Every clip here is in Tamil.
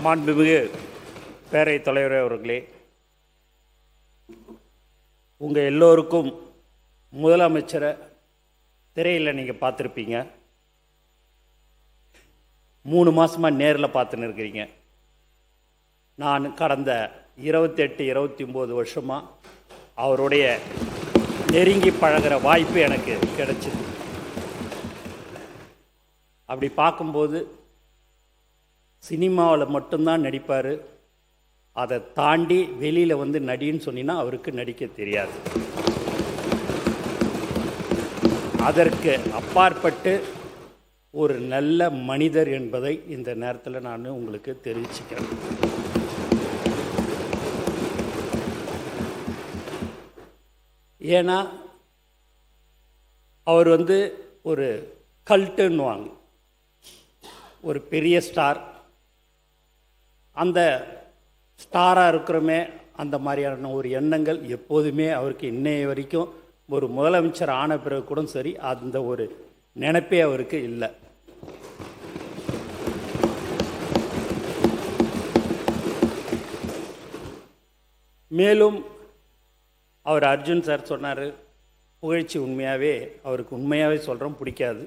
மாண்புமிகு பேரவைத் தலைவர் அவர்களே, உங்கள் எல்லோருக்கும் முதலமைச்சரை திரையில் நீங்கள் பார்த்துருப்பீங்க. 3 மாதமாக நேரில் பார்த்துன்னு இருக்கிறீங்க. நான் கடந்த 28-29 வருஷமாக அவருடைய நெருங்கி பழகிற வாய்ப்பு எனக்கு கிடைச்சிது. அப்படி பார்க்கும்போது சினிமாவில் மட்டும்தான் நடிப்பார். அதை தாண்டி வெளியில் வந்து நடின்னு சொன்னிங்கன்னா அவருக்கு நடிக்க தெரியாது. அதற்கு அப்பாற்பட்டு ஒரு நல்ல மனிதர் என்பதை இந்த நேரத்தில் நான் உங்களுக்கு தெரிவிச்சுக்கிறேன். ஏன்னா அவர் வந்து ஒரு கல்ட்டுன்னுவாங்க, ஒரு பெரிய ஸ்டார். அந்த ஸ்டாராக இருக்கிறோமே, அந்த மாதிரியான ஒரு எண்ணங்கள் எப்போதுமே அவருக்கு இன்னைய வரைக்கும், ஒரு முதலமைச்சர் ஆன பிறகு கூட சரி, அந்த ஒரு நினைப்பே அவருக்கு இல்லை. மேலும் அவர் அர்ஜுன் சார் சொன்னார், புகழ்ச்சி அவருக்கு உண்மையாகவே சொல்கிறோம் பிடிக்காது.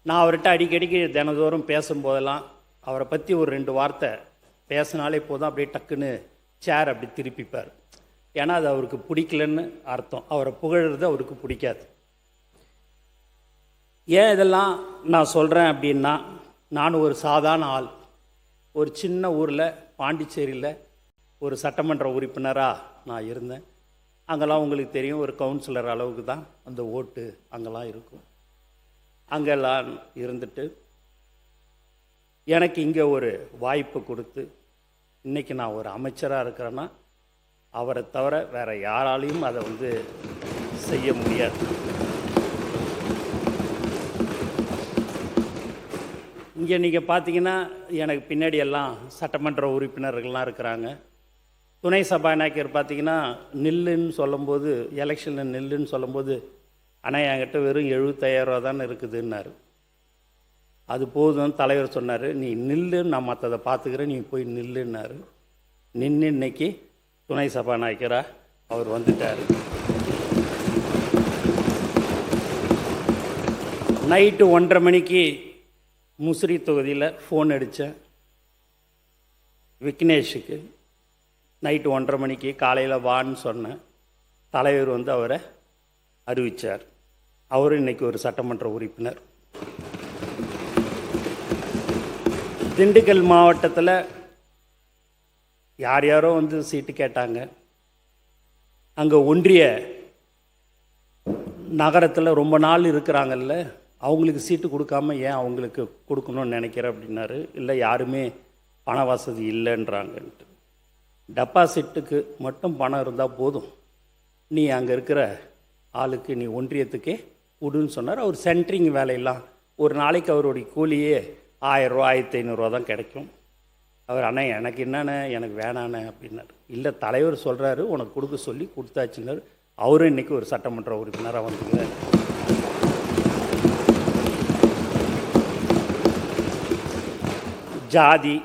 நான் அவர்கிட்ட அடிக்கடிக்கு தினந்தோறும் பேசும்போதெல்லாம் அவரை பற்றி ஒரு 2 வார்த்தை பேசினாலே போதும், அப்படியே டக்குன்னு சேர் அப்படி திருப்பிப்பார். ஏன்னா அது அவருக்கு பிடிக்கலன்னு அர்த்தம். அவரை புகழ்கிறது அவருக்கு பிடிக்காது. ஏன் இதெல்லாம் நான் சொல்கிறேன் அப்படின்னா, நான் ஒரு சாதாரண ஆள். ஒரு சின்ன ஊரில் பாண்டிச்சேரியில் ஒரு சட்டமன்ற உறுப்பினராக நான் இருந்தேன். அங்கெல்லாம் உங்களுக்கு தெரியும், ஒரு கவுன்சிலர் அளவுக்கு தான் அந்த ஓட்டு அங்கெல்லாம் இருக்கும். அங்கெல்லாம் இருந்துட்டு எனக்கு இங்கே ஒரு வாய்ப்பு கொடுத்து இன்றைக்கி நான் ஒரு அமைச்சராக இருக்கிறேன்னா அவரை தவிர வேறு யாராலையும் அதை வந்து செய்ய முடியாது. இங்கே நீங்கள் பார்த்தீங்கன்னா எனக்கு பின்னாடி எல்லாம் சட்டமன்ற உறுப்பினர்கள்லாம் இருக்கிறாங்க. துணை சபாநாயகர் பார்த்தீங்கன்னா நில்லுன்னு சொல்லும்போது, எலெக்ஷனில் நில்லுன்னு சொல்லும்போது, ஆனால் என்கிட்ட வெறும் 75,000 ரூபா தான் இருக்குதுன்னாரு. அது போதும், தலைவர் சொன்னார், நீ நில்லு, நான் மற்றதை பார்த்துக்கிறேன், நீ போய் நில்லுன்னாரு. நின்று இன்னைக்கு துணை சபாநாயகராக அவர் வந்துட்டார். நைட்டு 1:30 மணிக்கு முசிறி தொகுதியில் ஃபோன் அடித்தேன் விக்னேஷுக்கு. நைட்டு 1:30 மணிக்கு, காலையில் வான்னு சொன்னேன். தலைவர் வந்து அவரை அறிவித்தார். அவரும் இன்றைக்கி ஒரு சட்டமன்ற உறுப்பினர். திண்டுக்கல் மாவட்டத்தில் யாரோ வந்து சீட்டு கேட்டாங்க. அங்கே ஒன்றிய நகரத்தில் ரொம்ப நாள் இருக்கிறாங்கல்ல, அவங்களுக்கு சீட்டு கொடுக்காம ஏன் அவங்களுக்கு கொடுக்கணும்னு நினைக்கிறேன் அப்படின்னாரு. இல்லை, யாருமே பண வசதி இல்லைன்றாங்கன்ட்டு. டெபாசிட்டுக்கு மட்டும் பணம் இருந்தால் போதும், நீ அங்கே இருக்கிற ஆளுக்கு நீ ஒன்றியத்துக்கே கொடுன்னு சொன்னார். அவர் சென்ட்ரிங் வேலையெல்லாம் ஒரு நாளைக்கு அவருடைய கூலியே 1000 ரூபா 1500 ரூபா தான் கிடைக்கும். அவர் அண்ணா எனக்கு என்னண்ணே, எனக்கு வேணாண்ணே அப்படின்னார். இல்லை, தலைவர் சொல்கிறாரு உனக்கு கொடுக்க சொல்லி கொடுத்தாச்சுன்னார். அவரும் இன்றைக்கி ஒரு சட்டமன்ற உறுப்பினராக வந்துக்கிறார். ஜாதி,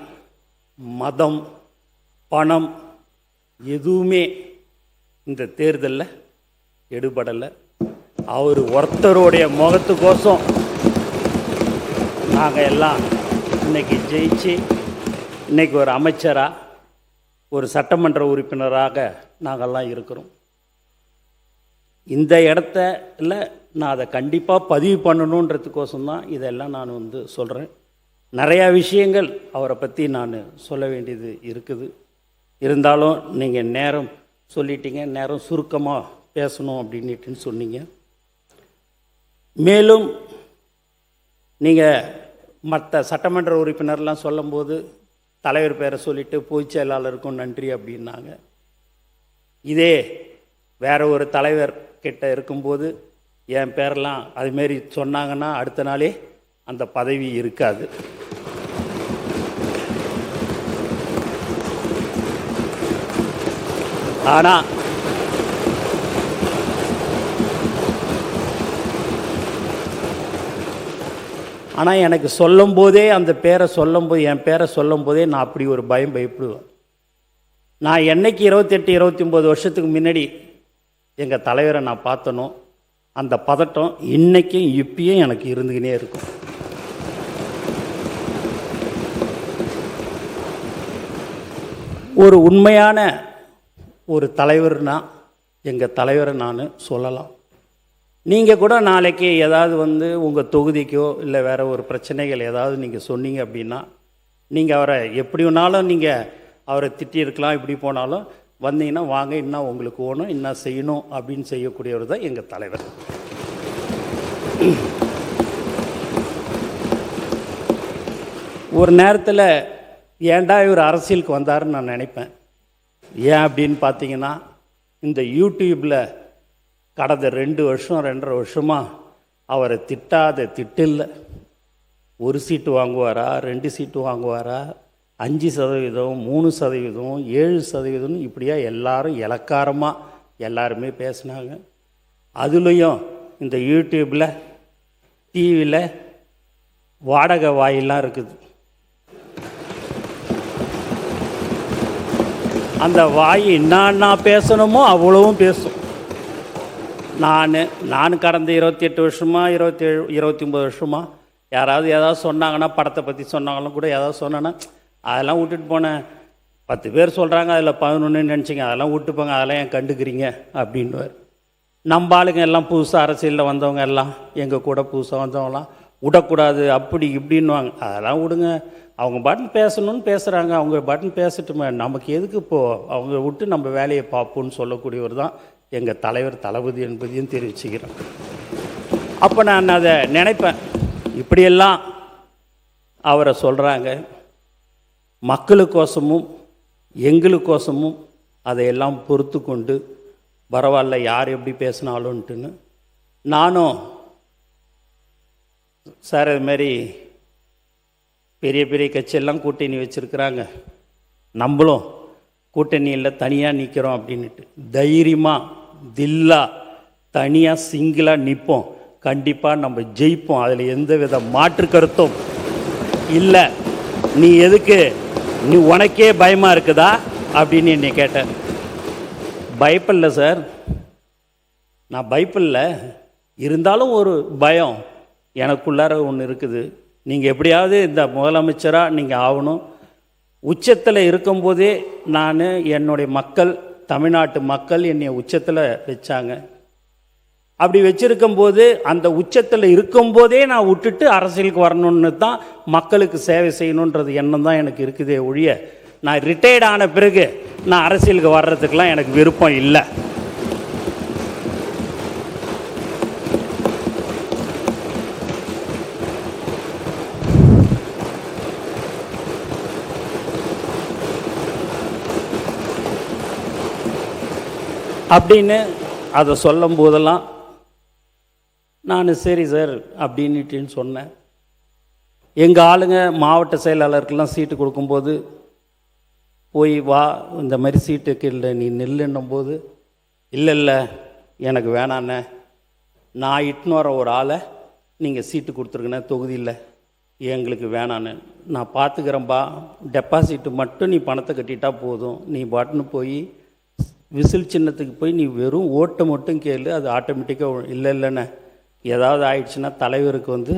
மதம், பணம் எதுவுமே இந்த தேர்தலில் எடுபடலை. அவர் ஒருத்தருடைய முகத்துக்கோசம் நாங்கள் எல்லாம் இன்றைக்கி ஜெயிச்சு இன்றைக்கி ஒரு அமைச்சராக, ஒரு சட்டமன்ற உறுப்பினராக நாங்கள்லாம் இருக்கிறோம். இந்த இடத்துல நான் அதை கண்டிப்பாக பதிவு பண்ணணுன்றதுக்கோசம்தான் இதெல்லாம் நான் வந்து சொல்கிறேன். நிறையா விஷயங்கள் அவரை பற்றி நான் சொல்ல வேண்டியது இருக்குது. இருந்தாலும் நீங்கள் நேரம் சொல்லிட்டீங்க, நேரம் சுருக்கமாக பேசணும் அப்படின்னுட்டுன்னு சொன்னீங்க. மேலும் நீங்கள் மற்ற சட்டமன்ற உறுப்பினர்லாம் சொல்லும்போது தலைவர் பேரை சொல்லிவிட்டு பொதுச் செயலாளருக்கும் நன்றி அப்படின்னாங்க. இதே வேறு ஒரு தலைவர் கிட்ட இருக்கும்போது என் பேரெல்லாம் அதுமாரி சொன்னாங்கன்னா அடுத்த நாளே அந்த பதவி இருக்காது. ஆனால் ஆனால் எனக்கு சொல்லும் போதே அந்த பேரை சொல்லும்போது, என் பேரை சொல்லும் போதே நான் அப்படி ஒரு பயப்படுவேன். நான் என்னைக்கு 28 29 வருஷத்துக்கு முன்னாடி எங்கள் தலைவரை நான் பார்த்தனோ அந்த பதட்டம் இன்றைக்கும் இப்பயும் எனக்கு இருந்துக்கினே இருக்கும். ஒரு உண்மையான ஒரு தலைவர்னா எங்கள் தலைவரை நான் சொல்லலாம். நீங்கள் கூட நாளைக்கு ஏதாவது உங்கள் தொகுதிக்கோ இல்லை வேறு ஒரு பிரச்சனைகள் ஏதாவது நீங்கள் சொன்னீங்க அப்படின்னா, நீங்கள் அவரை எப்படி வேணாலும் நீங்கள் அவரை திட்டியிருக்கலாம், இப்படி போனாலும் வந்தீங்கன்னா வாங்க, இன்னும் உங்களுக்கு ஓணும், இன்னும் செய்யணும் அப்படின்னு செய்யக்கூடியவர் தான் எங்கள் தலைவர். ஒரு நேரத்தில் ஏன்டா இவர் அரசியலுக்கு வந்தாருன்னு நான் நினைப்பேன். ஏன் அப்படின்னு பார்த்தீங்கன்னா, இந்த யூடியூப்பில் கடந்த 2 வருஷம் 2.5 வருஷமாக அவரை திட்டாத திட்டில்லை. 1 சீட்டு வாங்குவாரா, 2 சீட்டு வாங்குவாரா, 5%, 3%, 7% இப்படியா எல்லாரும் இலக்காரமாக எல்லாருமே பேசினாங்க. அதுலேயும் இந்த யூடியூப்பில் டிவியில் வாடகை வாயிலாம் இருக்குது. அந்த வாய் என்னன்னா பேசணுமோ அவ்வளவும் பேசும். நான் கடந்த 28 வருஷமாக 29 வருஷமாக யாராவது ஏதாவது சொன்னாங்கன்னா, படத்தை பற்றி சொன்னாங்களும் கூட ஏதாவது சொன்னேன்னா, அதெல்லாம் விட்டுட்டு போனேன். 10 பேர் சொல்கிறாங்க, அதில் 11 நினச்சிங்க, அதெல்லாம் விட்டுப்போங்க, அதெல்லாம் ஏன் கண்டுக்கிறீங்க அப்படின்வார். நம்ம ஆளுங்க எல்லாம் புதுசாக அரசியலில் வந்தவங்க எல்லாம் எங்கள் கூட புதுசாக வந்தவங்களாம் விடக்கூடாது அப்படி இப்படின்வாங்க. அதெல்லாம் விடுங்க, அவங்க பாட்டுன்னு பேசணும்னு பேசுகிறாங்க, அவங்க பாட்டுன்னு பேசட்டுமே, நமக்கு எதுக்கு இப்போது அவங்க விட்டு நம்ம வேலையை பார்ப்போன்னு சொல்லக்கூடியவர் தான் எங்கள் தலைவர் தளபதி என்பதையும் தெரிவிச்சுக்கிறேன். அப்போ நான் அதை நினைப்பேன், இப்படியெல்லாம் அவரை சொல்கிறாங்க, மக்களுக்கோசமும் எங்களுக்கோசமும் அதையெல்லாம் பொறுத்து கொண்டு பரவாயில்ல யார் எப்படி பேசினாலும்ட்டுன்னு நானும் சார் இதுமாரி பெரிய பெரிய கட்சியெல்லாம் கூட்டணி வச்சுருக்குறாங்க, நம்மளும் கூட்டணியில் தனியாக நிற்கிறோம் அப்படின்ட்டு தைரியமாக தில்லா தனியாக சிங்கிளாக நிற்போம், கண்டிப்பாக நம்ம ஜெயிப்போம், அதில் எந்த வித மாற்று கருத்தும் இல்லை. நீ எதுக்கு, நீ உனக்கே பயமாக இருக்குதா அப்படின்னு என்னை கேட்டேன். பயப்படல சார், நான் பயப்படல, இருந்தாலும் ஒரு பயம் எனக்குள்ளார ஒன்று இருக்குது. நீங்கள் எப்படியாவது இந்த முதலமைச்சராக நீங்கள் ஆகணும். உச்சத்தில் இருக்கும்போதே நான் என்னுடைய மக்கள், தமிழ்நாட்டு மக்கள் என்னை உச்சத்தில் வச்சாங்க. அப்படி வச்சுருக்கும்போது அந்த உச்சத்தில் இருக்கும்போதே நான் விட்டுட்டு அரசியலுக்கு வரணுன்னு தான், மக்களுக்கு சேவை செய்யணுன்றது எண்ணம் தான் எனக்கு இருக்குதே ஒழிய, நான் ரிட்டையர்ட் ஆன பிறகு நான் அரசியலுக்கு வர்றதுக்கெலாம் எனக்கு விருப்பம் இல்லை. அப்படின்னு அதை சொல்லும் போதெல்லாம் நான் சரி சார் அப்படின்னுட்டின்னு சொன்னேன். எங்கள் ஆளுங்க மாவட்ட செயலாளருக்கெல்லாம் சீட்டு கொடுக்கும்போது போய் வா இந்த மாதிரி சீட்டுக்கு இல்லை நீ நெல்லுன்னும் போது, இல்லை எனக்கு வேணாண்ணே, நான் இட்டுன்னு வர ஒரு ஆளை நீங்கள் சீட்டு கொடுத்துருக்கண்ணே தொகுதியில், எங்களுக்கு வேணான்னு, நான் பார்த்துக்கிறேன்பா, டெபாசிட்டு மட்டும் நீ பணத்தை கட்டிட்டா போதும், நீ பாட்டுன்னு போய் விசில் சின்னத்துக்கு போய் நீ வெறும் ஓட்டை மட்டும் கேளு, அது ஆட்டோமேட்டிக்காக இல்லைண்ணே, ஏதாவது ஆயிடுச்சுன்னா தலைவருக்கு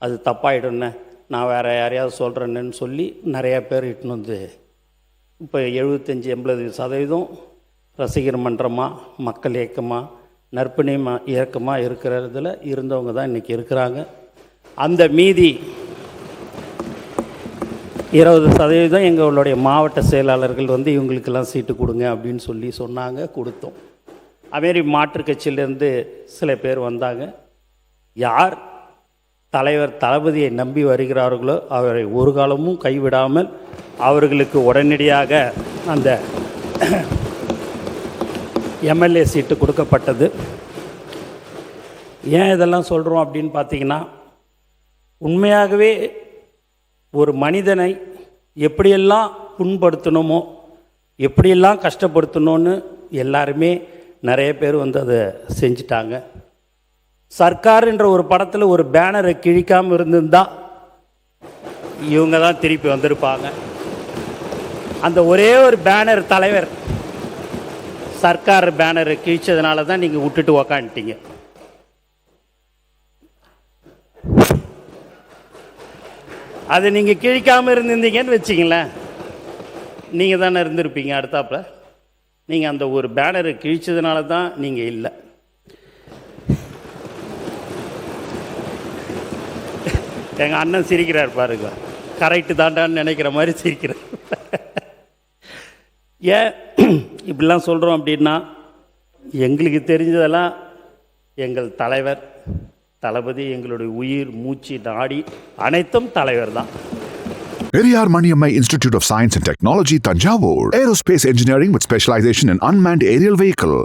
அது தப்பாயிடும்ண்ணே, நான் வேறு யாரையாவது சொல்கிறேன்னு சொல்லி நிறையா பேர் இட்டுன்னு இப்போ 75-80% ரசிகர் மன்றமாக, மக்கள் இயக்கமாக, நற்பணி இயக்கமாக இருக்கிறதுல இருந்தவங்க தான் இன்றைக்கி இருக்கிறாங்க. அந்த மீதி 20% எங்களுடைய மாவட்ட செயலாளர்கள் இவங்களுக்கெல்லாம் சீட்டு கொடுங்க அப்படின்னு சொல்லி சொன்னாங்க, கொடுத்தோம். அதுமாரி மாற்றுக் கட்சியிலேருந்து சில பேர் வந்தாங்க. யார் தலைவர் தளபதியை நம்பி வருகிறார்களோ அவரை ஒரு காலமும் கைவிடாமல் அவர்களுக்கு உடனடியாக அந்த எம்எல்ஏ சீட்டு கொடுக்கப்பட்டது. ஏன் இதெல்லாம் சொல்கிறோம் அப்படின்னு பார்த்தீங்கன்னா, உண்மையாகவே ஒரு மனிதனை எப்படியெல்லாம் புண்படுத்தணுமோ, எப்படியெல்லாம் கஷ்டப்படுத்தணும்னு எல்லாருமே நிறைய பேர் அதை செஞ்சிட்டாங்க. சர்க்கார் என்ற ஒரு படத்தில் ஒரு பேனரை கிழிக்காமல் இருந்திருந்தால் இவங்க தான் திருப்பி வந்திருப்பாங்க. அந்த ஒரே ஒரு பேனர் தலைவர் சர்க்கார் பேனரை கிழிச்சதுனால தான் நீங்கள் விட்டுட்டு உக்காந்துட்டீங்க. அது நீங்கள் கிழிக்காமல் இருந்திருந்தீங்கன்னு வச்சிங்களேன், நீங்கள் தானே இருந்திருப்பீங்க அடுத்தாப்புல. நீங்கள் அந்த ஒரு பேனரை கிழிச்சதுனால தான் நீங்கள் இல்லை. எங்கள் அண்ணன் சிரிக்கிறார் பாருங்க, கரெக்டு தாண்டான்னு நினைக்கிற மாதிரி சிரிக்கிறார். ஏன் இப்படிலாம் சொல்கிறோம் அப்படின்னா, எங்களுக்கு தெரிஞ்சதெல்லாம் எங்கள் தலைவர் தளபதி, எங்களுடைய உயிர் மூச்சு நாடி அனைத்தும் தலைவர் தான். Periyar Maniammai Institute of Science and Technology, Tanjavur. Aerospace engineering with specialization in unmanned aerial vehicle.